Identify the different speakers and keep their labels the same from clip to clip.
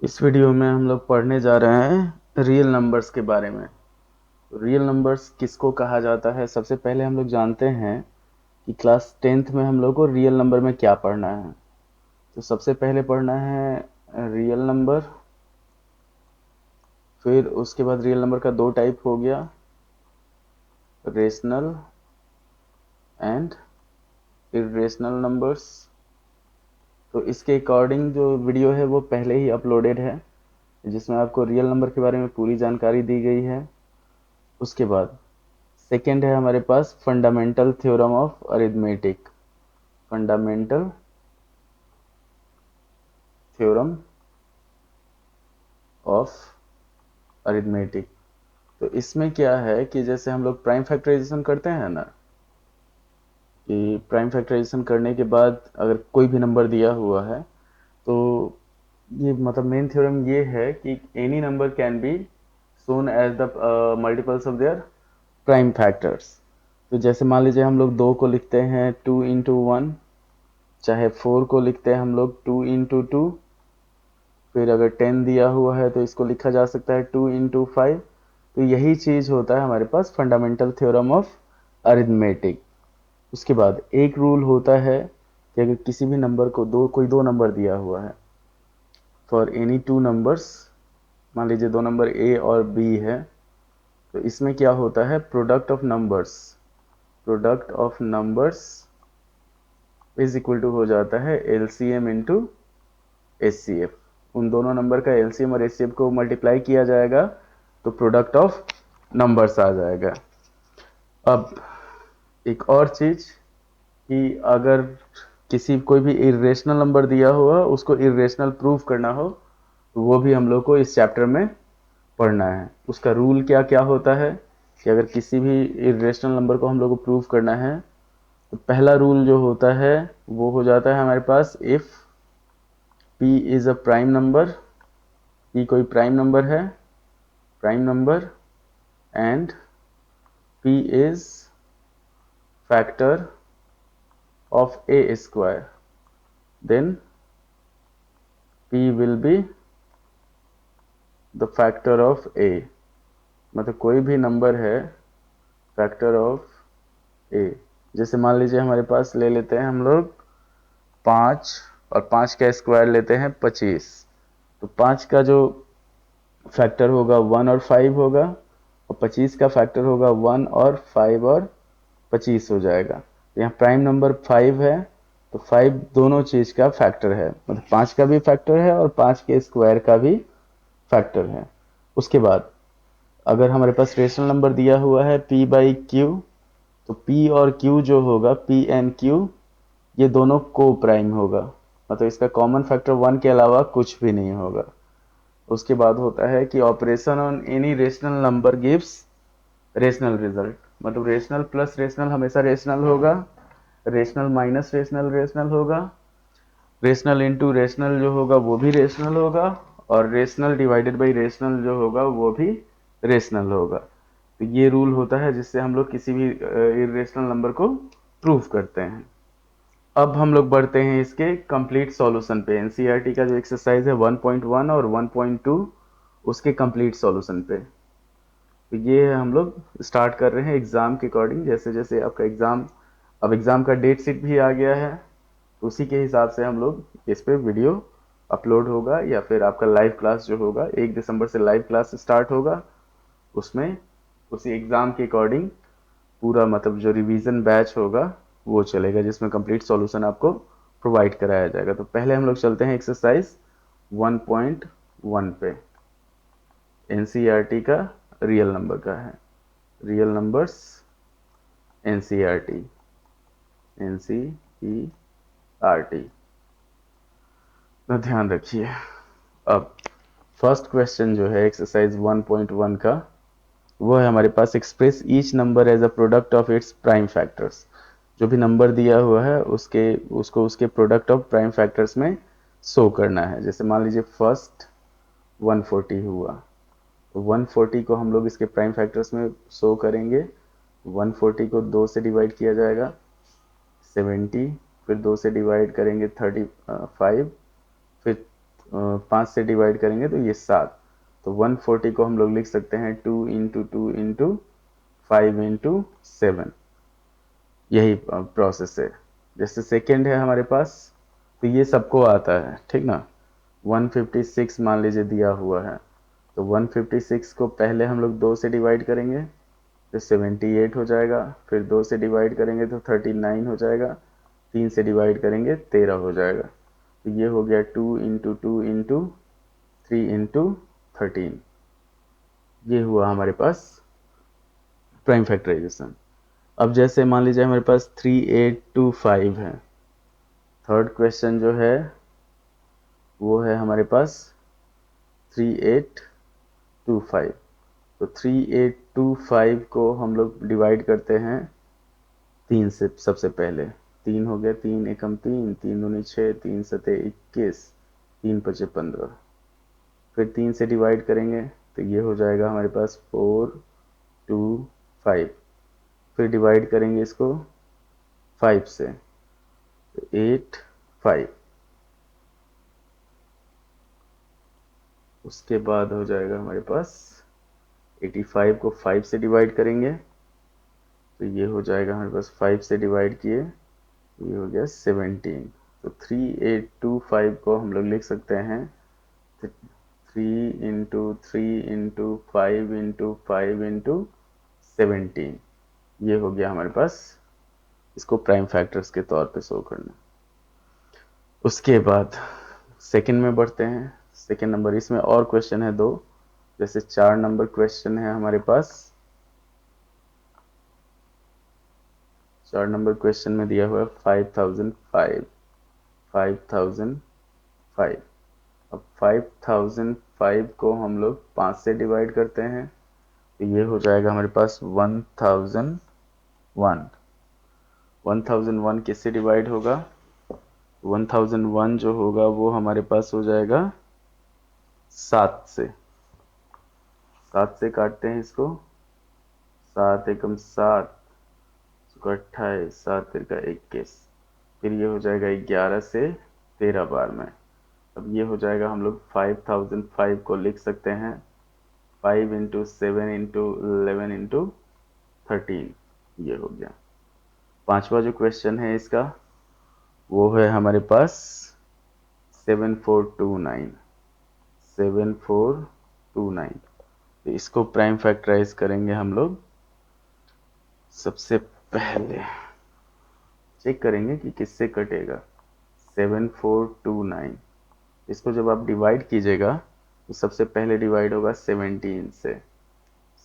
Speaker 1: इस वीडियो में हम लोग पढ़ने जा रहे हैं रियल नंबर्स के बारे में। रियल नंबर्स किसको कहा जाता है, सबसे पहले हम लोग जानते हैं कि क्लास 10th में हम लोग को रियल नंबर में क्या पढ़ना है। तो सबसे पहले पढ़ना है रियल नंबर, फिर उसके बाद रियल नंबर का दो टाइप हो गया, रेशनल एंड इरेशनल नंबर्स। तो इसके अकॉर्डिंग जो वीडियो है वो पहले ही अपलोडेड है, जिसमें आपको रियल नंबर के बारे में पूरी जानकारी दी गई है। उसके बाद सेकेंड है हमारे पास fundamental theorem of arithmetic. Fundamental theorem of arithmetic. तो इसमें क्या है कि जैसे हम लोग प्राइम फैक्टराइजेशन करते हैं ना, कि प्राइम फैक्टराइजेशन करने के बाद अगर कोई भी नंबर दिया हुआ है तो ये मतलब मेन थ्योरम ये है कि any number can be shown as the multiples of their prime factors. तो जैसे मान लीजिए हम लोग 2 को लिखते हैं 2 into 1, चाहे 4 को लिखते हैं हम लोग 2 into 2, फिर अगर 10 दिया हुआ है तो इसको लिखा जा सकता है 2 into 5। तो यही चीज़ होता है हमारे पास फंडामेंटल थ्योरम ऑफ अरिथमेटिक। उसके बाद एक रूल होता है कि अगर किसी भी नंबर को कोई दो नंबर दिया हुआ है, फॉर एनी टू नंबर्स, मान लीजिए दो नंबर ए और बी है, तो इसमें क्या होता है, product of numbers is equal to हो जाता है एलसीएम इंटू एचसीएफ। उन दोनों नंबर का एलसीएम और एचसीएफ को मल्टीप्लाई किया जाएगा तो प्रोडक्ट ऑफ नंबर्स आ जाएगा। अब एक और चीज कि अगर किसी कोई भी इरेशनल नंबर दिया हुआ उसको इरेशनल प्रूफ करना हो तो वो भी हम लोग को इस चैप्टर में पढ़ना है। उसका रूल क्या क्या होता है कि अगर किसी भी इरेशनल नंबर को हम लोग को प्रूफ करना है तो पहला रूल जो होता है वो हो जाता है हमारे पास, if P is a prime number, P कोई प्राइम नंबर है, prime number, and P is factor of A square, then P will be the factor of A. मतलब कोई भी नंबर है फैक्टर ऑफ ए। जैसे मान लीजिए हमारे पास ले लेते हैं हम लोग 5, और 5 का स्क्वायर लेते हैं 25। तो 5 का जो फैक्टर होगा 1 और 5 होगा, और 25 का फैक्टर होगा 1 और 5 और 25 हो जाएगा। तो यहाँ प्राइम नंबर 5 है, तो 5 दोनों चीज का फैक्टर है, मतलब 5 का भी फैक्टर है और 5 के स्क्वायर का भी फैक्टर है। उसके बाद अगर हमारे पास रेशनल नंबर दिया हुआ है p/q, तो p और q जो होगा, p एंड q, ये दोनों को प्राइम होगा, मतलब इसका कॉमन फैक्टर 1 के अलावा कुछ भी नहीं होगा। उसके बाद होता है कि operation on any rational number gives rational result. मतलब रेशनल प्लस रेशनल हमेशा रेशनल होगा, रेशनल माइनस रेशनल रेशनल होगा, रेशनल इंटू रेशनल जो होगा वो भी रेशनल होगा, और रेशनल डिवाइडेड बाई रेशनल जो होगा वो भी रेशनल होगा। तो ये रूल होता है जिससे हम लोग किसी भी इरेशनल नंबर को प्रूव करते हैं। अब हम लोग बढ़ते हैं इसके कंप्लीट सॉल्यूशन पे। एनसीईआरटी का जो एक्सरसाइज है 1.1 और 1.2, उसके कंप्लीट सॉल्यूशन पे। तो ये हम लोग स्टार्ट कर रहे हैं एग्ज़ाम के अकॉर्डिंग। जैसे जैसे आपका एग्ज़ाम, अब एग्ज़ाम का डेट शीट भी आ गया है, तो उसी के हिसाब से हम लोग इस पे वीडियो अपलोड होगा, या फिर आपका लाइव क्लास जो होगा 1 दिसंबर से लाइव क्लास स्टार्ट होगा। उसमें उसी एग्ज़ाम के अकॉर्डिंग पूरा मतलब जो रिवीजन बैच होगा वो चलेगा, जिसमें कंप्लीट सॉल्यूशन आपको प्रोवाइड कराया जाएगा। तो पहले हम लोग चलते हैं एक्सरसाइज 1.1 पे। एनसीईआरटी का रियल नंबर का है, रियल नंबर्स एनसीईआरटी, एनसीईआरटी। तो ध्यान रखिए। अब फर्स्ट क्वेश्चन जो है एक्सरसाइज 1.1 का, वो है हमारे पास, express each number as a product of its prime factors. जो भी नंबर दिया हुआ है उसको उसके प्रोडक्ट ऑफ प्राइम फैक्टर्स में शो करना है। जैसे मान लीजिए फर्स्ट 140 हुआ, तो 140 को हम लोग इसके प्राइम फैक्टर्स में शो करेंगे। 140 को 2 से डिवाइड किया जाएगा 70, फिर 2 से डिवाइड करेंगे 35, फिर 5 से डिवाइड करेंगे तो ये 7, तो 140 को हम लोग लिख सकते हैं 2 इंटू 2 इंटू 5 इंटू 7। यही प्रोसेस है। जैसे सेकेंड है हमारे पास, तो ये सबको आता है, ठीक ना। 156 मान लीजिए दिया हुआ है, तो 156 को पहले हम लोग 2 से डिवाइड करेंगे तो 78 हो जाएगा, फिर 2 से डिवाइड करेंगे तो 39 हो जाएगा, 3 से डिवाइड करेंगे 13 हो जाएगा। तो ये हो गया 2 इंटू 2 इंटू 3 इंटू 13। ये हुआ हमारे पास प्राइम फैक्टराइजेशन। अब जैसे मान लीजिए हमारे पास 3825 है, थर्ड क्वेश्चन जो है वो है हमारे पास 3825। तो 3825 को हम लोग डिवाइड करते हैं 3 से। सबसे पहले 3 हो गया, 3 एकम 3, 3 दूनी 6, 3 सते 21, 3 पचे 15। फिर 3 से डिवाइड करेंगे तो ये हो जाएगा हमारे पास 425। फिर डिवाइड करेंगे इसको 5 से तो 85। उसके बाद हो जाएगा हमारे पास 85 को 5 से डिवाइड करेंगे तो ये हो जाएगा हमारे पास 5 से डिवाइड किए, ये हो गया 17। तो 3825 को हम लोग लिख सकते हैं 3 इंटू 3 इंटू 5 इंटू 5 इंटू 17। ये हो गया हमारे पास, इसको प्राइम फैक्टर्स के तौर पे शो करना। उसके बाद सेकंड में बढ़ते हैं। सेकंड नंबर, इसमें और क्वेश्चन है 2। जैसे 4 नंबर क्वेश्चन है हमारे पास। 4 नंबर क्वेश्चन में दिया हुआ है 5005। 5005। अब 5005 को हम लोग 5 से डिवाइड करते हैं तो ये हो जाएगा हमारे पास 1001। 1001 किससे डिवाइड होगा? 1001 जो होगा वो हमारे पास हो जाएगा 7 से। 7 से काटते हैं इसको, 7 एकम 7, 28, 7 तिरका 21। फिर ये हो जाएगा 11 से 13 बार में। अब ये हो जाएगा, हम लोग 5005 को लिख सकते हैं 5 इंटू 7 इंटू 11 इंटू 13। ये हो गया। पांचवा जो क्वेश्चन है इसका वो है हमारे पास 7429। 7429। तो इसको प्राइम फैक्टराइज करेंगे हम लोग। सबसे पहले चेक करेंगे कि किससे कटेगा। 7429, इसको जब आप डिवाइड कीजिएगा तो सबसे पहले डिवाइड होगा 17 से।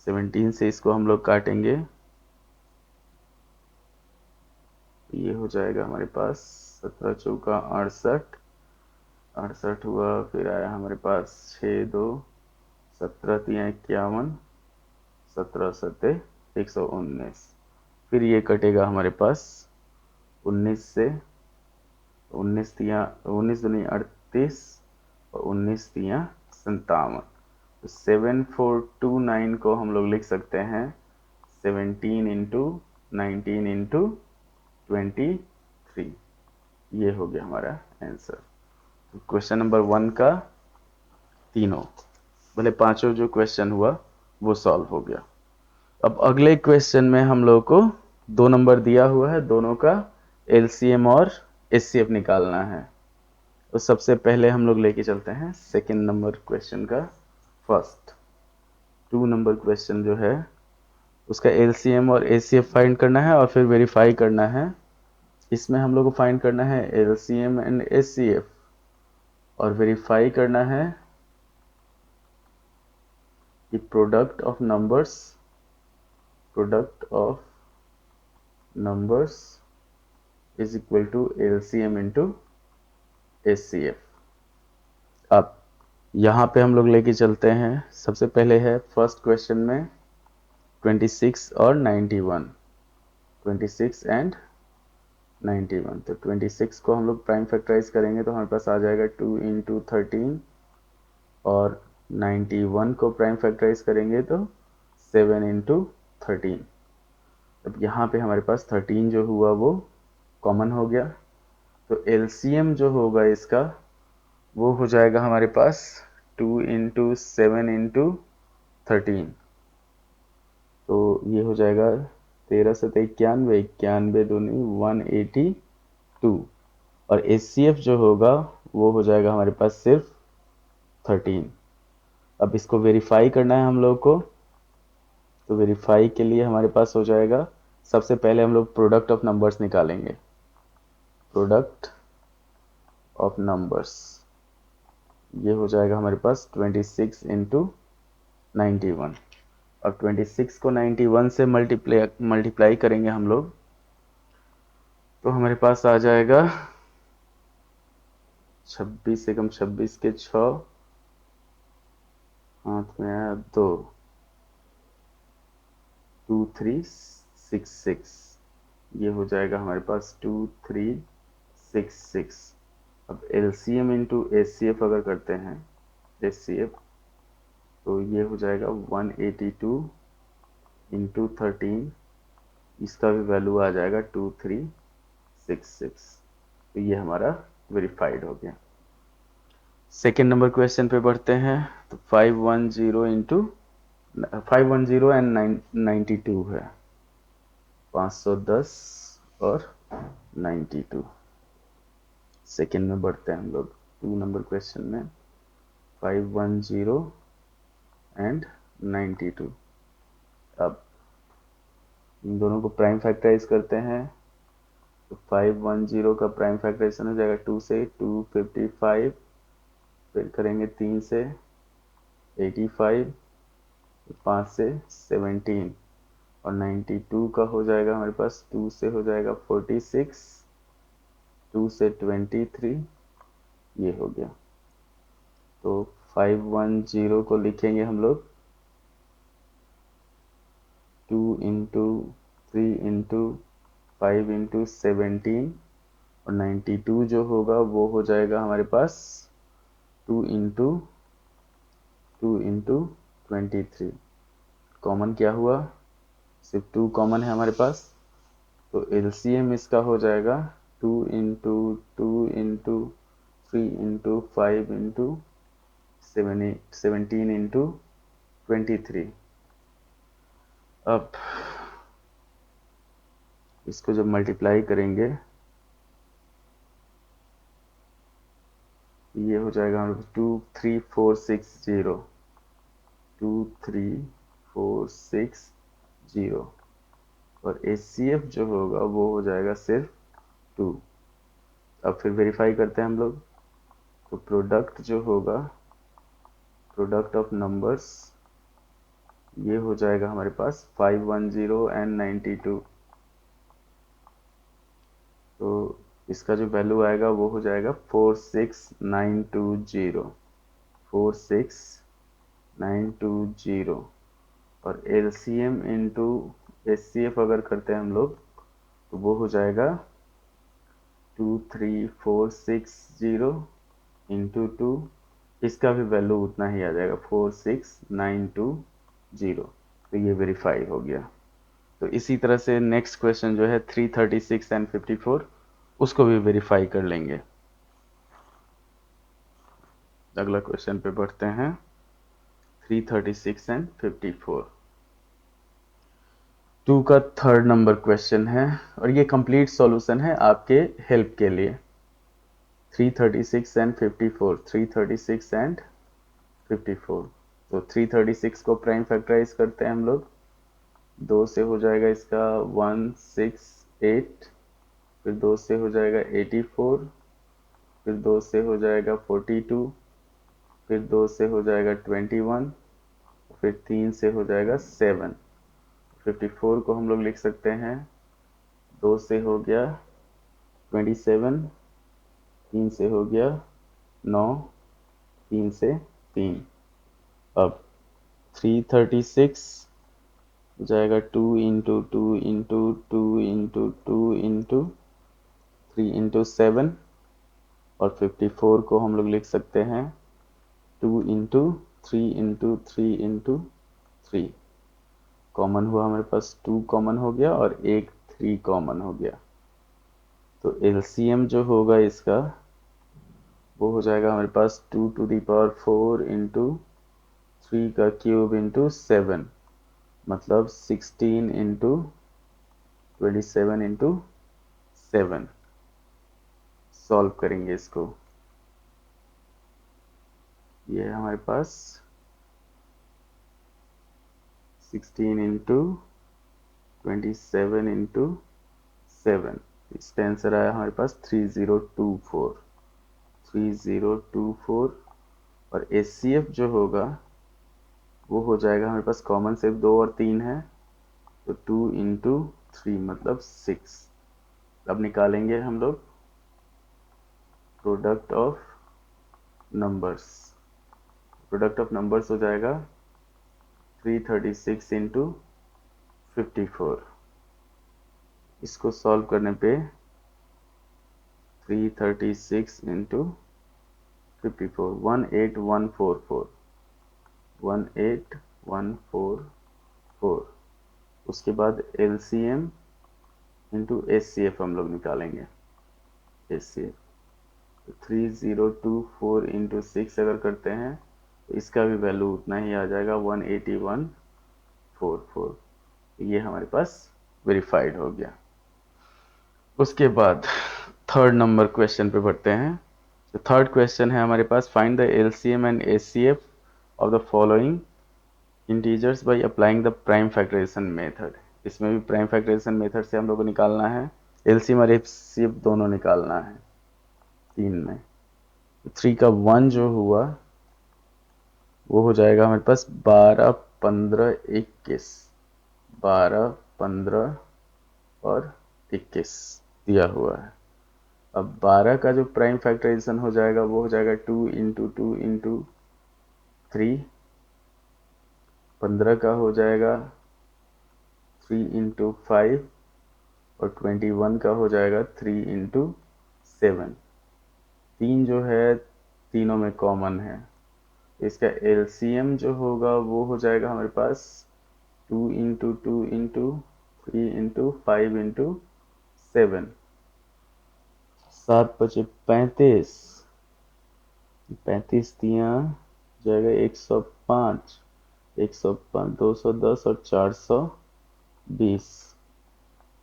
Speaker 1: 17 से इसको हम लोग काटेंगे, ये हो जाएगा हमारे पास 17 चौका 68, 68 हुआ। फिर आया हमारे पास 6 2, 17 तिया 51, 17 सत्ते 119। फिर ये कटेगा हमारे पास 19 से। 19 तिया 19 दूनी 38 और 19 तिया 57। तो 7429 को हम लोग लिख सकते हैं 17 इंटू 19 इंटू 23। ये हो गया हमारा आंसर। तो क्वेश्चन नंबर 1 का तीनों, भले पांचों जो क्वेश्चन हुआ वो सॉल्व हो गया। अब अगले क्वेश्चन में हम लोग को 2 नंबर दिया हुआ है, दोनों का एलसीएम और एचसीएफ निकालना है। तो सबसे पहले हम लोग लेके चलते हैं सेकंड नंबर क्वेश्चन का फर्स्ट। 2 नंबर क्वेश्चन जो है उसका एलसीएम और एचसीएफ फाइंड करना है और फिर वेरीफाई करना है। इसमें हम लोग को फाइंड करना है एलसीएम एंड एचसीएफ और वेरीफाई करना है कि product of numbers is equal to LCM into HCF. अब यहाँ पे हम लोग लेके चलते हैं। सबसे पहले है फर्स्ट क्वेश्चन में 26 और 91, 26 एंड 91। तो 26 को हम लोग प्राइम फैक्टराइज करेंगे तो हमारे पास आ जाएगा 2 इंटू 13, और 91 को प्राइम फैक्टराइज करेंगे तो 7 इंटू 13। अब यहाँ पे हमारे पास 13 जो हुआ वो कॉमन हो गया, तो एलसीएम जो होगा इसका वो हो जाएगा हमारे पास 2 × 7 × 13। तो ये हो जाएगा 13×7 = 91, 91 दूनी 182। और HCF जो होगा वो हो जाएगा हमारे पास सिर्फ 13। अब इसको वेरीफाई करना है हम लोग को। तो वेरीफाई के लिए हमारे पास हो जाएगा, सबसे पहले हम लोग प्रोडक्ट ऑफ नंबर्स निकालेंगे। प्रोडक्ट ऑफ नंबर्स ये हो जाएगा हमारे पास 26 × 91। अब 26 को 91 से मल्टीप्लाई करेंगे हम लोग, तो हमारे पास आ जाएगा 26 एकम 26 के 6, हाथ में आया 2, 2366। ये हो जाएगा हमारे पास 2366। अब LCM इंटू HCF अगर करते हैं, HCF, तो ये हो जाएगा 182 × 13। इसका भी वैल्यू आ जाएगा 2366। तो ये हमारा वेरीफाइड हो गया। सेकेंड नंबर क्वेश्चन पे बढ़ते हैं। तो 510 एंड 92 है, 510 और 92। सेकेंड में बढ़ते हैं हम लोग 2 नंबर क्वेश्चन में। 510 एंड 92। अब इन दोनों को प्राइम फैक्टराइज करते हैं। तो 510 का प्राइम फैक्टराइजेशन हो जाएगा 2 से 255, फिर करेंगे 3 से 85, 5 से 17, और 92 का हो जाएगा हमारे पास 2 से हो जाएगा 46, 2 से 23। ये हो गया। तो 510 को लिखेंगे हम लोग 2 × 3 × 5 × 17, और 92 जो होगा वो हो जाएगा हमारे पास 2 × 23। कॉमन क्या हुआ, सिर्फ 2 कॉमन है हमारे पास। तो LCM इसका हो जाएगा 2 × 2 × 3 × 5 × 17 × 23। अब इसको जब मल्टीप्लाई करेंगे, ये हो जाएगा हमारे पास 23460, 23460। और HCF जो होगा वो हो जाएगा सिर्फ 2। अब फिर वेरीफाई करते हैं हम लोग। तो प्रोडक्ट जो होगा, प्रोडक्ट ऑफ नंबर्स, ये हो जाएगा हमारे पास 510 एंड 92। तो इसका जो वैल्यू आएगा वो हो जाएगा 46920, 46920। और LCM इंटू HCF अगर करते हैं हम लोग, तो वो हो जाएगा 23460 इंटू 2। इसका भी वैल्यू उतना ही आ जाएगा 46920। तो ये वेरीफाई हो गया। तो इसी तरह से नेक्स्ट क्वेश्चन जो है 336 एंड 54, उसको भी वेरीफाई कर लेंगे। अगला क्वेश्चन पे बढ़ते हैं 336 एंड 54। 2 का थर्ड नंबर क्वेश्चन है, और ये कंप्लीट सॉल्यूशन है आपके हेल्प के लिए। 336 एंड 54, 336 एंड 54। तो 336 को प्राइम फैक्टराइज करते हैं हम लोग। 2 से हो जाएगा इसका 168, फिर 2 से हो जाएगा 84, फिर 2 से हो जाएगा 42, फिर 2 से हो जाएगा 21, फिर 3 से हो जाएगा 7। 54 को हम लोग लिख सकते हैं 2 से हो गया 27, 3 से हो गया 9, 3 से 3। अब 336 हो जाएगा 2 × 2 × 2 × 2 × 3 × 7, और 54 को हम लोग लिख सकते हैं 2 × 3 × 3 × 3। कॉमन हुआ हमारे पास 2 कॉमन हो गया और एक 3 कॉमन हो गया। तो LCM जो होगा इसका वो हो जाएगा हमारे पास 2 to the power 4 इंटू 3 का क्यूब इंटू 7, मतलब 16 इंटू 27 इंटू 7। सॉल्व करेंगे इसको। ये है हमारे पास 16 इंटू 27 इंटू 7। इसका आंसर आया हमारे पास 3024। 3024। और एचसीएफ जो होगा वो हो जाएगा हमारे पास, कॉमन सिर्फ 2 और 3 है, तो 2 इंटू 3 मतलब 6। अब निकालेंगे हम लोग product of numbers. Product of numbers हो जाएगा 336 इंटू 54। इसको सॉल्व करने पे 336 इंटू 54 18144, 18144। उसके बाद एलसीएम इंटू एचसीएफ हम लोग निकालेंगे। एचसीएफ 3024 इंटू 6 अगर करते हैं तो इसका भी वैल्यू उतना ही आ जाएगा 18144। ये हमारे पास वेरीफाइड हो गया। उसके बाद थर्ड नंबर क्वेश्चन पे बढ़ते हैं। तो थर्ड क्वेश्चन है हमारे पास, find the LCM and HCF of the following integers by applying the prime factorisation method. इसमें भी प्राइम फैक्टराइजेशन मेथड से हम लोग को निकालना है, एलसीएम और एचसीएफ दोनों निकालना है। 3 में 3 का 1 जो हुआ वो हो जाएगा हमारे पास 12 15 21। 12 15 और 21 दिया हुआ है। अब 12 का जो प्राइम फैक्टराइजेशन हो जाएगा वो हो जाएगा 2 इंटू 2 इंटू 3। 15 का हो जाएगा 3 इंटू 5। और 21 का हो जाएगा 3 इंटू 7। 3 जो है तीनों में कॉमन है, इसका एलसीएम जो होगा वो हो जाएगा हमारे पास 2 इंटू 2 इंटू 3 इंटू 5 इंटू 7। 7 बचे 35। 35 दिया जाएगा 105। 105 210 और 420।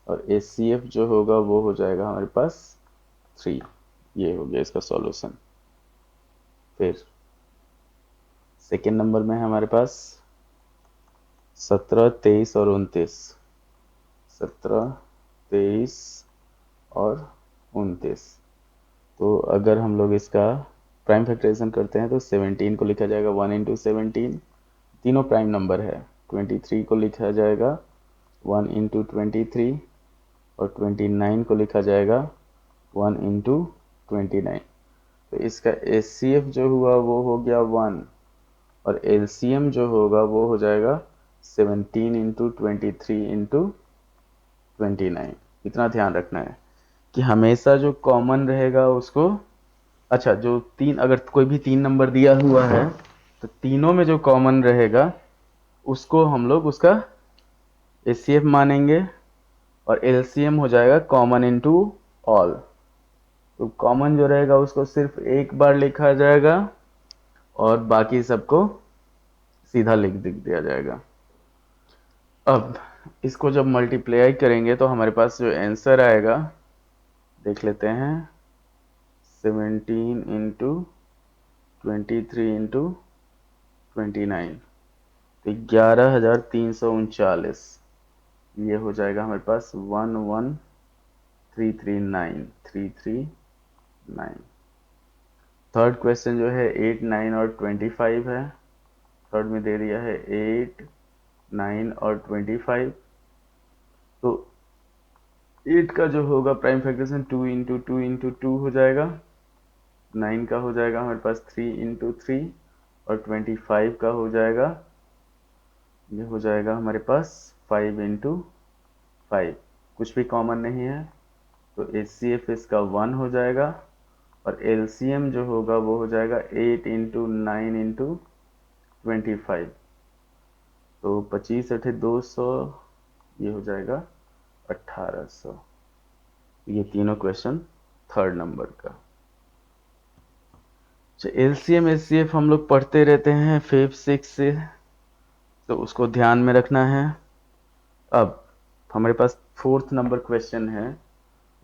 Speaker 1: और एचसीएफ जो होगा वो हो जाएगा हमारे पास 3। ये हो गया इसका सॉल्यूशन। फिर सेकेंड नंबर में है हमारे पास 17 23 और 29। 17 23 और 29। तो अगर हम लोग इसका प्राइम फैक्टराइजेशन करते हैं तो 17 को लिखा जाएगा 1 इंटू 17। तीनों प्राइम नंबर है। 23 को लिखा जाएगा 1 इंटू 23। और 29 को लिखा जाएगा 1 इंटू 29। तो इसका एचसीएफ जो हुआ वो हो गया 1। और एलसीएम जो होगा वो हो जाएगा 17 इंटू 23 इंटू 29। इतना ध्यान रखना है कि हमेशा जो कॉमन रहेगा उसको, अच्छा जो तीन, अगर कोई भी 3 नंबर दिया हुआ है तो तीनों में जो कॉमन रहेगा उसको हम लोग उसका एचसीएफ मानेंगे। और एलसीएम हो जाएगा कॉमन इनटू ऑल। तो कॉमन जो रहेगा उसको सिर्फ एक बार लिखा जाएगा और बाकी सबको सीधा लिख दिया जाएगा। अब इसको जब मल्टीप्लाई करेंगे तो हमारे पास जो आंसर आएगा देख लेते हैं। 17 इंटू 23 इंटू 29 तो 11,339। ये हो जाएगा हमारे पास 11339। थर्ड क्वेश्चन जो है 8 9 और 25 है। थर्ड में दे दिया है 8 9 और 25। तो 8 का जो होगा प्राइम फैक्टराइजेशन 2 इंटू 2 इंटू 2 हो जाएगा। 9 का हो जाएगा हमारे पास 3 इंटू 3। और 25 का हो जाएगा, ये हो जाएगा हमारे पास 5 इंटू 5। कुछ भी कॉमन नहीं है तो एचसीएफ इसका 1 हो जाएगा। और एलसीएम जो होगा वो हो जाएगा 8 इंटू 9 इंटू 25। तो 25 अठे 200, ये हो जाएगा 1800। ये तीनों क्वेश्चन थर्ड नंबर का। एलसीएम एचसीएफ हम लोग पढ़ते रहते हैं 5 6 से, तो उसको ध्यान में रखना है। अब हमारे पास फोर्थ नंबर क्वेश्चन है।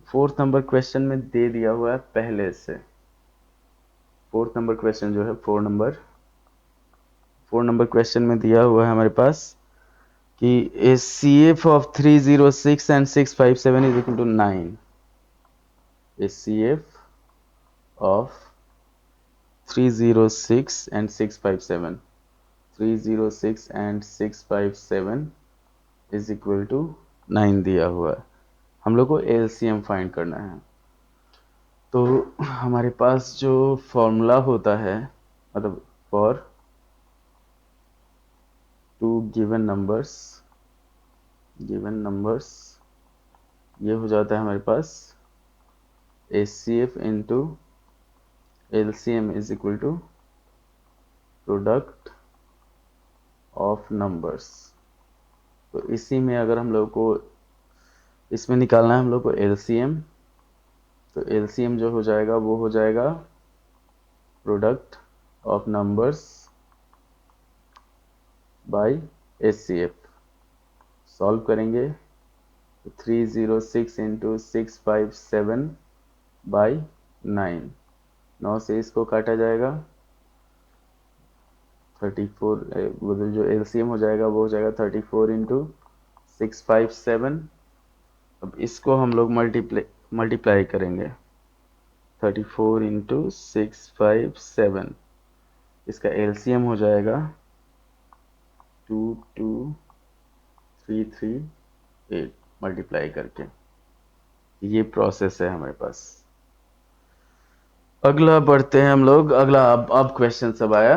Speaker 1: फोर्थ नंबर क्वेश्चन में दे दिया हुआ है पहले से। फोर्थ नंबर क्वेश्चन जो है फोर नंबर क्वेश्चन में दिया हुआ है हमारे पास कि A C F of 306 and 657 is equal to 9। A C F of 306 and 657, 306 and 657 is equal to 9 दिया हुआ है। हम लोग को एलसीएम फाइंड करना है। तो हमारे पास जो फॉर्मूला होता है, मतलब फॉर टू गिवन नंबर्स ये हो जाता है हमारे पास HCF into LCM is equal to product of numbers. तो इसी में अगर हम लोग को इसमें निकालना है हम लोग को एलसीएम, तो एलसीएम जो हो जाएगा वो हो जाएगा product of numbers by HCF. Solve करेंगे तो 306 इंटू 657 बाई 9, 9 से इसको काटा जाएगा 34, जो एलसीएम हो जाएगा वो हो जाएगा 34 इंटू 657। अब इसको हम लोग मल्टीप्लाई करेंगे 34 इंटू 657, इसका एलसीएम हो जाएगा 22338 मल्टीप्लाई करके। ये प्रोसेस है हमारे पास। अगला बढ़ते हैं हम लोग। अगला अब क्वेश्चन सब आया।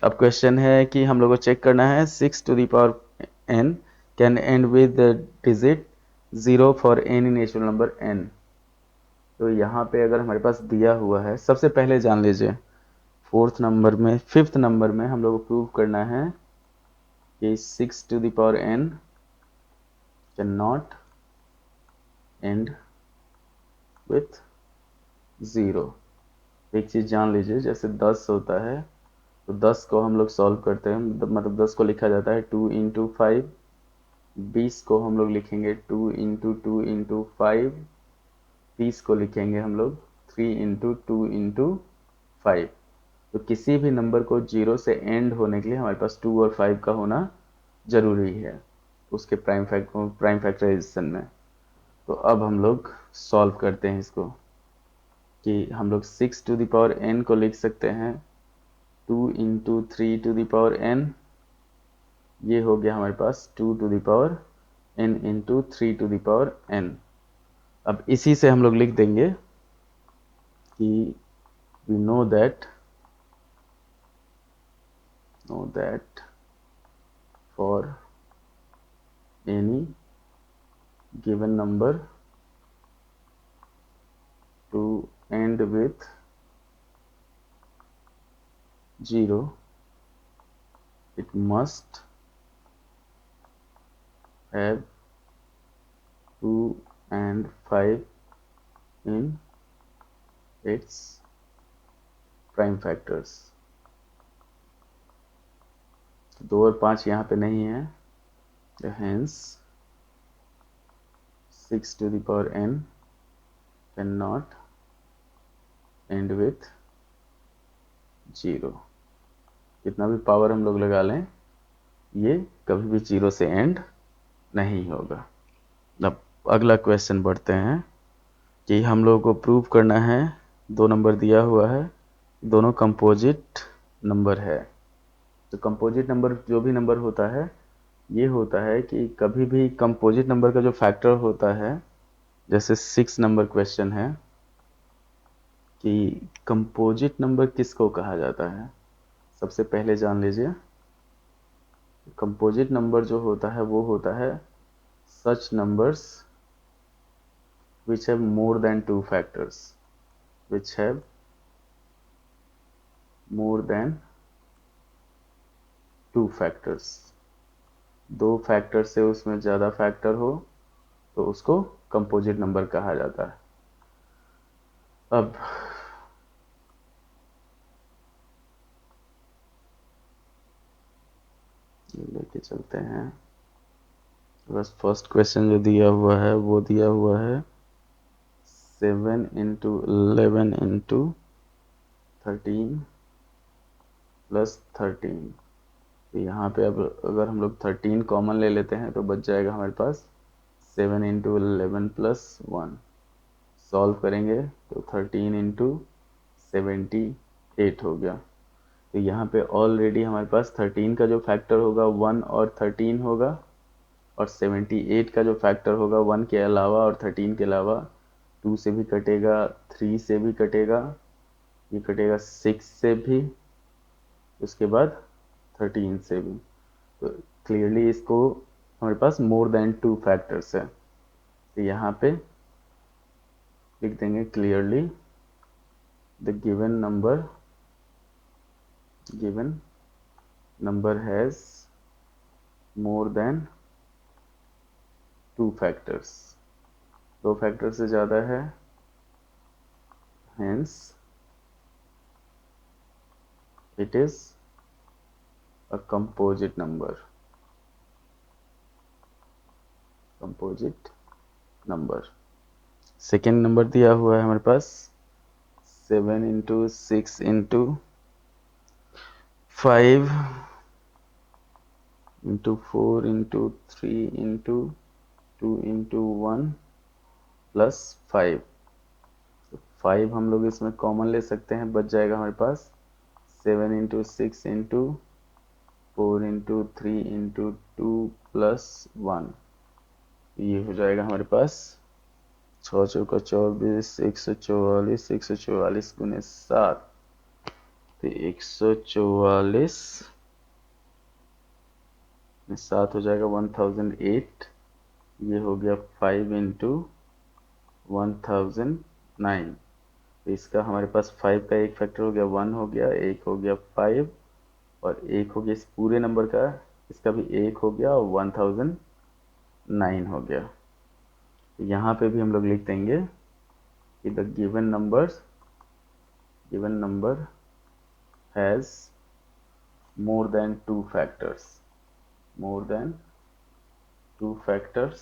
Speaker 1: अब क्वेश्चन है कि हम लोग को चेक करना है 6 to the power n can end with digit 0 for any natural number n। तो यहाँ पे अगर हमारे पास दिया हुआ है, सबसे पहले जान लीजिए फिफ्थ नंबर में हम लोग को प्रूव करना है कि 6 to the power n can not end with 0। एक चीज़ जान लीजिए, जैसे 10 होता है तो 10 को हम लोग सॉल्व करते हैं, मतलब 10 को लिखा जाता है 2 इंटू 5। 20 को हम लोग लिखेंगे 2 इंटू 2 इंटू 5। 30 को लिखेंगे हम लोग 3 इंटू 2 इंटू 5। तो किसी भी नंबर को 0 से एंड होने के लिए हमारे पास 2 और 5 का होना ज़रूरी है उसके प्राइम फैक्टराइजेशन में। तो अब हम लोग सॉल्व करते हैं इसको कि हम लोग 6 टू द पावर n को लिख सकते हैं 2 into 3 to the power n। ये हो गया हमारे पास 2 to the power n into 3 to the power n। अब इसी से हम लोग लिख देंगे कि we know that for any given number to end with 0 it must have 2 and 5 in its prime factors। 2 और 5 यहाँ पे नहीं है, hence 6 to the power n cannot end with 0। कितना भी पावर हम लोग लगा लें ये कभी भी 0 से एंड नहीं होगा। अब अगला क्वेश्चन बढ़ते हैं कि हम लोगों को प्रूव करना है, 2 नंबर दिया हुआ है, दोनों कंपोजिट नंबर है। तो कंपोजिट नंबर जो भी नंबर होता है ये होता है कि कभी भी कंपोजिट नंबर का जो फैक्टर होता है, जैसे 6 नंबर क्वेश्चन है कि कंपोजिट नंबर किसको कहा जाता है। सबसे पहले जान लीजिए कंपोजिट नंबर जो होता है वो होता है सच numbers which have more than 2 factors, which have more than 2 factors। 2 factor से उसमें ज़्यादा फैक्टर हो तो उसको कंपोजिट नंबर कहा जाता है। अब लेके चलते हैं। बस फर्स्ट क्वेश्चन जो दिया हुआ है वो दिया हुआ है 7 × 11 × 13 +13। तो यहाँ पे अब अगर हम लोग 13 कॉमन ले लेते हैं तो बच जाएगा हमारे पास 7 × 11 + 1। सॉल्व करेंगे तो 13 × 78 हो गया। तो यहाँ पे ऑलरेडी हमारे पास 13 का जो फैक्टर होगा 1 और 13 होगा, और 78 का जो फैक्टर होगा 1 के अलावा और 13 के अलावा 2 से भी कटेगा, 3 से भी कटेगा, ये कटेगा 6 से भी, उसके बाद 13 से भी। तो क्लियरली इसको हमारे पास मोर देन 2 फैक्टर्स है, तो यहाँ पे लिख देंगे clearly the given number has more than 2 factors. 2 factor से ज़्यादा है, hence it is a composite number। Second number दिया हुआ है हमारे पास 7 × 6 × 5 × 4 × 3 × 2 × 1 +5। 5 हम लोग इसमें कॉमन ले सकते हैं, बच जाएगा हमारे पास 7 × 6 × 4 × 3 × 2 +1। ये हो जाएगा हमारे पास 6 चौका 24, 144, 144 × 7, तो 144 में 7 हो जाएगा 1008। ये हो गया 5 × 1009। तो इसका हमारे पास 5 का एक फैक्टर हो गया 1 हो गया, एक हो गया 5, और एक हो गया इस पूरे नंबर का, इसका भी एक हो गया, और 1009 हो गया। तो यहाँ पे भी हम लोग लिख देंगे कि the given number has more than 2 factors,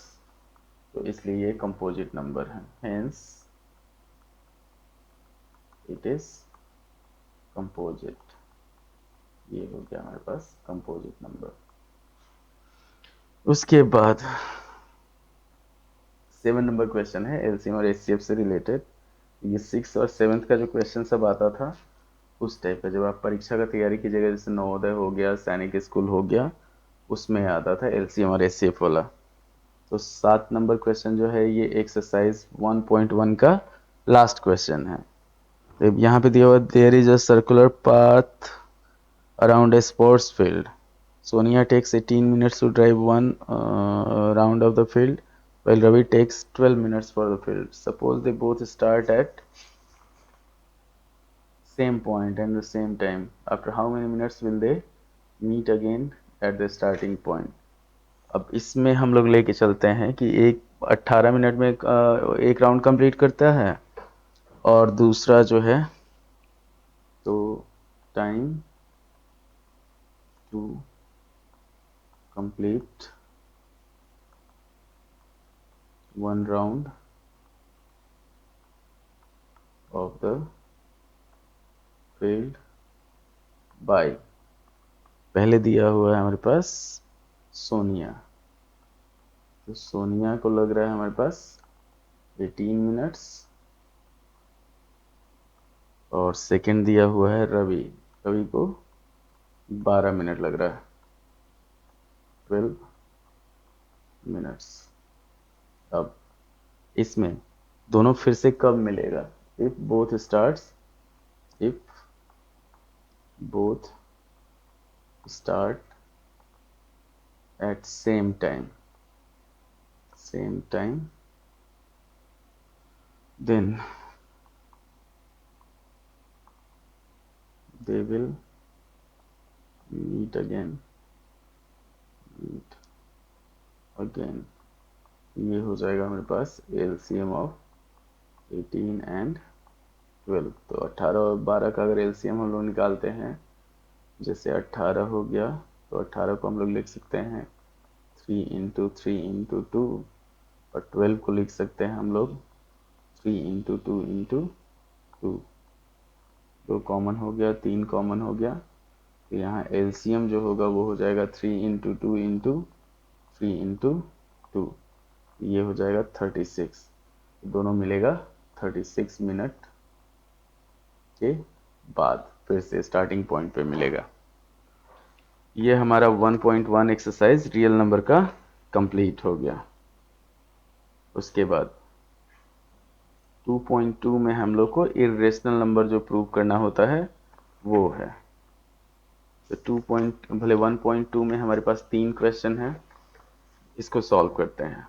Speaker 1: तो इसलिए ये कंपोजिट नंबर है, हेंस इट इज कंपोजिट। ये हो गया हमारे पास कंपोजिट नंबर। उसके बाद 7 नंबर क्वेश्चन है एलसीएम और एचसीएफ से रिलेटेड। ये 6 और 7 का जो क्वेश्चन सब आता था उस टाइप का, जब आप परीक्षा का तैयारी कीजिएगा, जैसे नवोदय हो गया, सैनिक स्कूल हो गया, उसमें आता था एलसीएम और एचसीएफ वाला। तो 7 नंबर क्वेश्चन जो है ये एक्सरसाइज 1.1 का लास्ट क्वेश्चन है। तो यहाँ पे दिया हुआ there is a circular path around a sports field. Sonia takes 18 minutes to drive one round of the field, while Ravi takes 12 minutes for the field. Suppose they both start at same point and the same time. After how many minutes will they meet again at the starting point? अब इसमें हम लोग लेके चलते हैं कि एक 18 minute में एक राउंड कंप्लीट करता है, और दूसरा जो है तो time to complete one round of the field by, पहले दिया हुआ है हमारे पास सोनिया, तो सोनिया को लग रहा है हमारे पास 18 मिनट्स, और सेकंड दिया हुआ है रवि को 12 मिनट लग रहा है, 12 मिनट्स। अब इसमें दोनों फिर से कब मिलेगा? If both start at same time, then they will meet again। ये हो जाएगा हमारे पास एलसीएम ऑफ 18 एंड 12। तो 18 और 12 का अगर एलसीएम हम लोग निकालते हैं, जैसे 18 हो गया तो 18 को हम लोग लिख सकते हैं 3 × 3 × 2, और 12 को लिख सकते हैं हम लोग 3 × 2 × 2। 2 कॉमन हो गया, 3 कॉमन हो गया, तो यहाँ एलसीएम जो होगा वो हो जाएगा 3 × 2 × 3 × 2, ये हो जाएगा 36। दोनों मिलेगा 36 मिनट के बाद, फिर से स्टार्टिंग पॉइंट पे मिलेगा। ये हमारा 1.1 एक्सरसाइज रियल नंबर का कंप्लीट हो गया। उसके बाद 2.2 में हम लोग को इरेशनल नंबर जो प्रूव करना होता है वो है। तो 1.2 में हमारे पास 3 क्वेश्चन है, इसको सॉल्व करते हैं।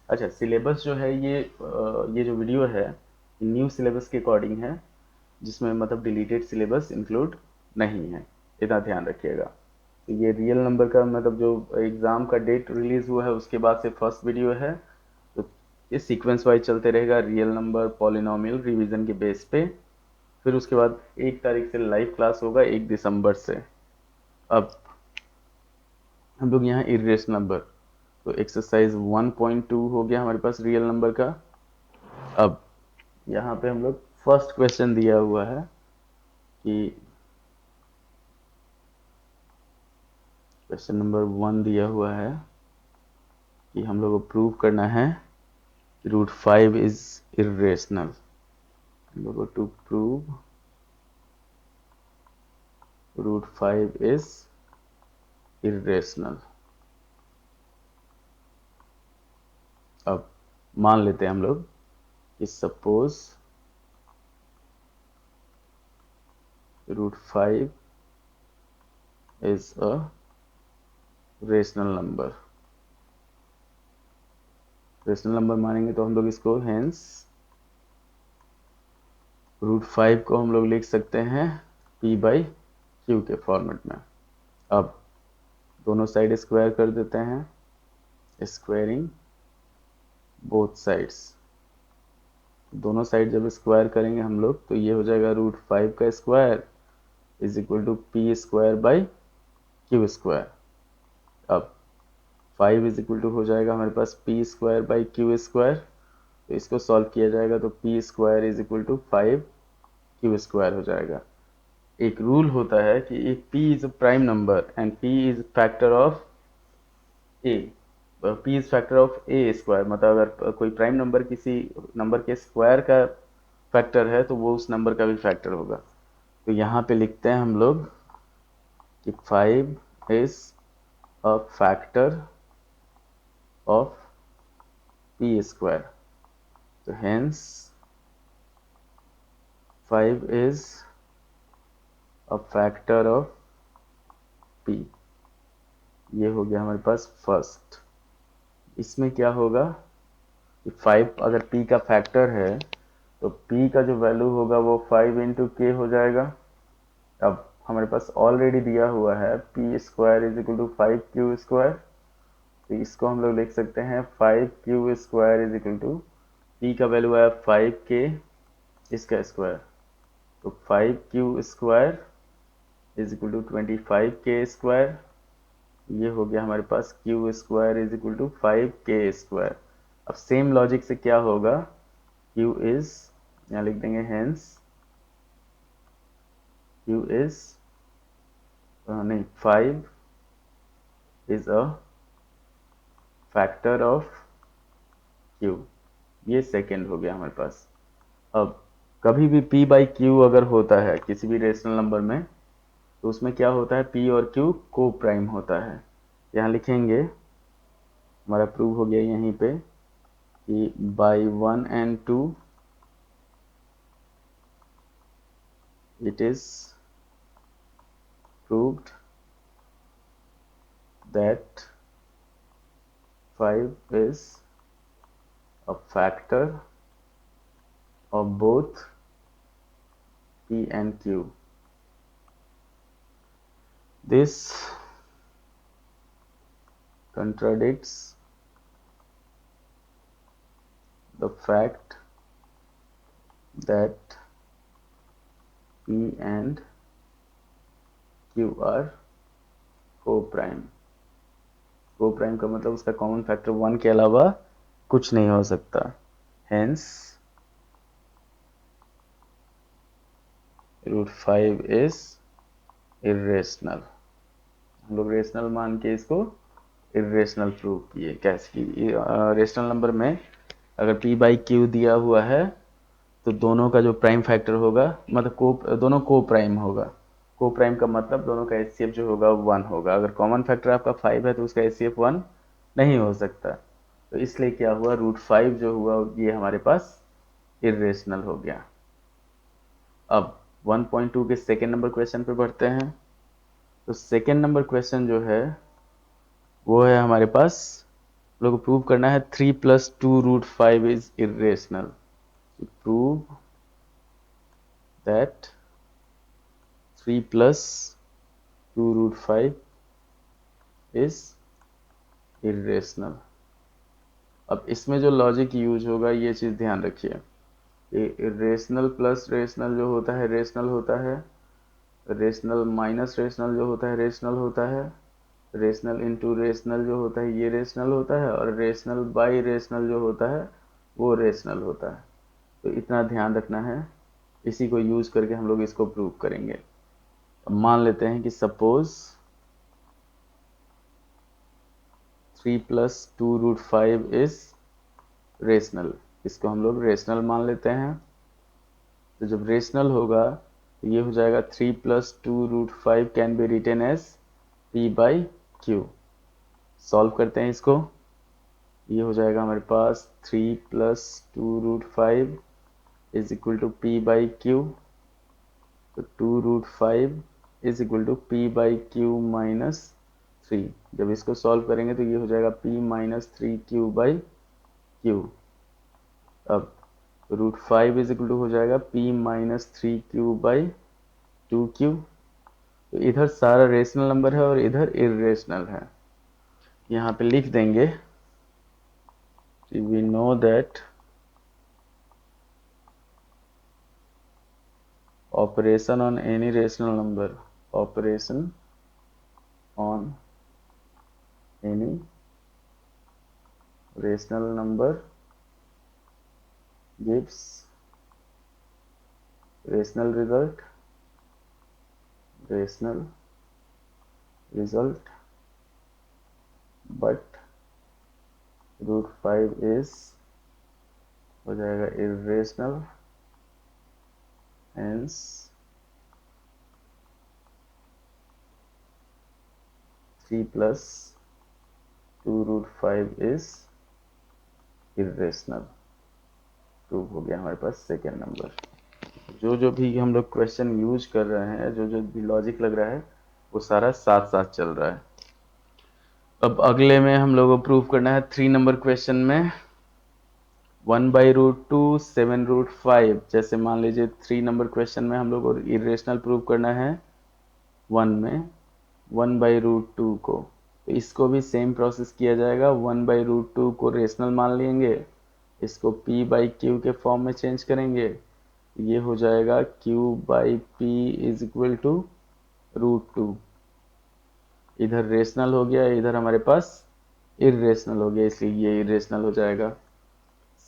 Speaker 1: अच्छा, सिलेबस जो है ये जो वीडियो है न्यू सिलेबस के अकॉर्डिंग है, जिसमें मतलब डिलीटेड सिलेबस इंक्लूड नहीं है, इतना ध्यान रखिएगा। तो ये रियल नंबर का मतलब जो एग्ज़ाम का डेट रिलीज़ हुआ है उसके बाद से फर्स्ट वीडियो है, तो ये सीक्वेंस वाइज चलते रहेगा, रियल नंबर पॉलिनोमियल रिवीजन के बेस पे। फिर उसके बाद 1 तारीख से लाइव क्लास होगा, 1 दिसंबर से। अब हम लोग यहाँ इरेशनल नंबर, तो एक्सरसाइज 1.2 हो गया हमारे पास रियल नंबर का। अब यहाँ पे हम लोग फर्स्ट क्वेश्चन दिया हुआ है कि क्वेश्चन नंबर 1 दिया हुआ है कि हम लोग को प्रूव करना है कि √5 इज इरेशनल। हम लोग को टू प्रूव √5 इज इरेशनल। अब मान लेते हैं हम लोग कि suppose √5 is a rational number. Rational number मानेंगे तो हम लोग इसको हेंस √5 को हम लोग लिख सकते हैं P/Q के फॉर्मेट में। अब दोनों साइड स्क्वायर कर देते हैं, स्क्वायरिंग बोथ साइड्स। दोनों साइड जब स्क्वायर करेंगे हम लोग तो ये हो जाएगा √5 का square is equal to P²/Q²। अब 5 इज इक्वल टू हो जाएगा हमारे पास P²/Q², तो इसको सॉल्व किया जाएगा तो P² is equal to 5Q² हो जाएगा। एक रूल होता है कि एक P is a prime number and P is factor of A, P is factor of A², मतलब अगर कोई प्राइम नंबर किसी नंबर के स्क्वायर का फैक्टर है तो वो उस नंबर का भी फैक्टर होगा। तो यहाँ पे लिखते हैं हम लोग कि 5 is a factor of P²। तो hence 5 is a factor of P। ये हो गया हमारे पास फर्स्ट। इसमें क्या होगा कि 5 अगर P का फैक्टर है तो P का जो वैल्यू होगा वो 5 × K हो जाएगा। अब हमारे पास ऑलरेडी दिया हुआ है P² is equal to 5Q², तो इसको हम लोग लिख सकते हैं 5Q² is equal to P का वैल्यू है 5K, इसका स्क्वायर, तो 5Q² is equal to 25K²। ये हो गया हमारे पास Q² is equal to 5K²। अब सेम लॉजिक से क्या होगा, Q इज, यहाँ लिख देंगे हेंस Q इज नहीं 5 is a factor of Q। ये सेकेंड हो गया हमारे पास। अब कभी भी P/Q अगर होता है किसी भी रेशनल नंबर में तो उसमें क्या होता है, P और Q को प्राइम होता है। यहाँ लिखेंगे, हमारा प्रूव हो गया यहीं पे कि by 1 and 2 it is proved that 5 is a factor of both P and Q. This contradicts the fact that P and Q are को प्राइम। को प्राइम का मतलब उसका कॉमन फैक्टर 1 के अलावा कुछ नहीं हो सकता, हेंस √5 इज इरेशनल। हम लोग रेशनल मान के इसको इरेशनल प्रूव किए। कैसे की रेशनल नंबर में अगर p बाई क्यू दिया हुआ है तो दोनों का जो प्राइम फैक्टर होगा, मतलब दोनों को प्राइम होगा। को प्राइम का मतलब दोनों का एचसीएफ जो होगा 1 होगा। अगर कॉमन फैक्टर आपका 5 है तो उसका एचसीएफ 1 नहीं हो सकता। तो इसलिए क्या हुआ, √5 जो हुआ ये हमारे पास इरेशनल हो गया। अब 1.2 के सेकेंड नंबर क्वेश्चन पे बढ़ते हैं। तो सेकेंड नंबर क्वेश्चन जो है वो है हमारे पास, लोग को प्रूव करना है 3 + 2√5 is irrational. Prove that 3 + 2√5 is irrational. अब इसमें जो लॉजिक यूज होगा ये चीज़ ध्यान रखिए। रेशनल प्लस रेशनल जो होता है रेशनल होता है, रेशनल माइनस रेशनल जो होता है रेशनल होता है, रेशनल इंटू रेशनल जो होता है ये रेशनल होता है, और रेशनल बाई रेशनल जो होता है वो रेशनल होता है। तो इतना ध्यान रखना है, इसी को यूज करके हम लोग इसको प्रूव करेंगे। अब मान लेते हैं कि सपोज 3 + 2√5 इज रेशनल। इसको हम लोग रेशनल मान लेते हैं। तो जब रेशनल होगा तो ये हो जाएगा 3 + 2√5 can be written as p/q। Solve करते हैं इसको। ये हो जाएगा हमारे पास 3 + 2√5 इज इक्वल टू p/q। तो 2√5 इज इक्वल टू p/q-3। जब इसको सॉल्व करेंगे तो ये हो जाएगा p-3q/q। अब √5 इज इक्वल टू हो जाएगा p-3q/2q। तो इधर सारा रेशनल नंबर है और इधर इरेशनल है। यहाँ पे लिख देंगे we know that operation on any rational number, operation on any rational number gives rational result but √5 is हो जाएगा irrational, hence 3 + 2√5 is irrational। Prove हो गया हमारे पास सेकेंड नंबर। जो भी हम लोग क्वेश्चन यूज कर रहे हैं, जो भी लॉजिक लग रहा है वो सारा साथ साथ चल रहा है। अब अगले में हम लोगों को प्रूव करना है 3 नंबर क्वेश्चन में 1/√2 7√5। जैसे मान लीजिए 3 नंबर क्वेश्चन में हम लोग को इरेशनल प्रूव करना है 1 में 1/√2 को। तो इसको भी सेम प्रोसेस किया जाएगा। 1/√2 को रेशनल मान लेंगे, इसको p/q के फॉर्म में चेंज करेंगे। ये हो जाएगा q/p इज इक्वल टू √2। इधर रेशनल हो गया, इधर हमारे पास इरेशनल हो गया, इसलिए ये इरेशनल हो जाएगा।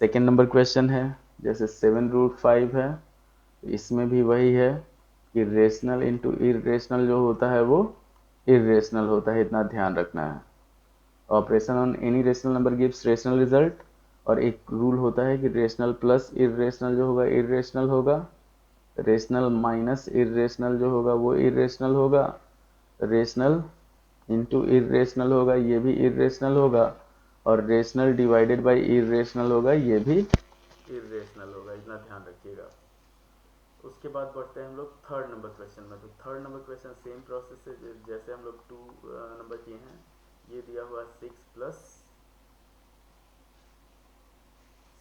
Speaker 1: सेकेंड नंबर क्वेश्चन है, जैसे 7√5 है, तो इसमें भी वही है कि रेशनल इंटू इरेशनल जो होता है वो इरेशनल होता है, इतना ध्यान रखना है। Operation on any rational number gives rational result, और एक रूल होता है कि रेशनल प्लस इरेशनल जो होगा इरेशनल होगा, रेशनल माइनस इरेशनल जो होगा वो इरेशनल होगा, रेशनल इंटू इरेशनल होगा ये भी इरेशनल होगा, और रेशनल डिवाइडेड बाय इरेशनल होगा ये भी इरेशनल होगा, इतना ध्यान रखिएगा। उसके बाद बढ़ते हैं हम लोग थर्ड नंबर क्वेश्चन में। तो third number question same process से जैसे हम लोग 2 नंबर किए हैं। ये दिया हुआ 6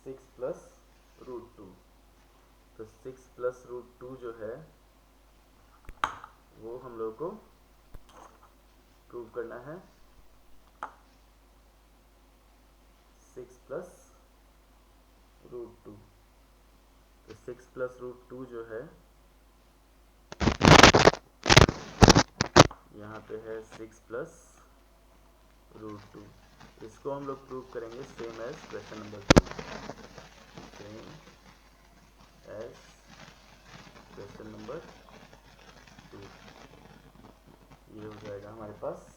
Speaker 1: + √2। तो 6 + √2 जो है वो हम लोग को प्रूव करना है 6 + √2। तो 6 + √2 जो है यहाँ पे है 6+√2। इसको हम लोग प्रूव करेंगे same as question number 2, same as question number 2। ये हो जाएगा हमारे पास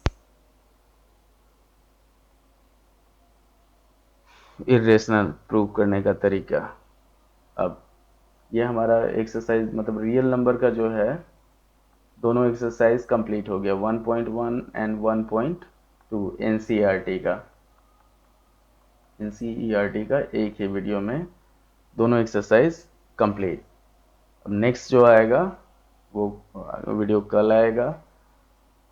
Speaker 1: इरेशनल प्रूव करने का तरीका। अब ये हमारा एक्सरसाइज मतलब रियल नंबर का जो है दोनों एक्सरसाइज कंप्लीट हो गया, 1.1 एंड 1.2 एनसीईआरटी का। एनसीईआरटी का एक ही वीडियो में दोनों एक्सरसाइज कंप्लीट। अब नेक्स्ट जो आएगा वो वीडियो कल आएगा।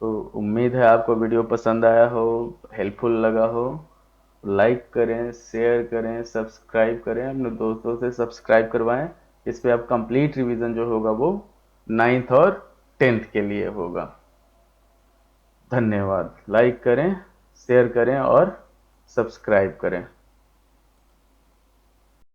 Speaker 1: तो उम्मीद है आपको वीडियो पसंद आया हो, हेल्पफुल लगा हो। लाइक करें, शेयर करें, सब्सक्राइब करें, अपने दोस्तों से सब्सक्राइब करवाएं। इस पे आप कंप्लीट रिवीजन जो होगा वो 9th और 10th के लिए होगा। धन्यवाद। लाइक करें, शेयर करें और सब्सक्राइब करें।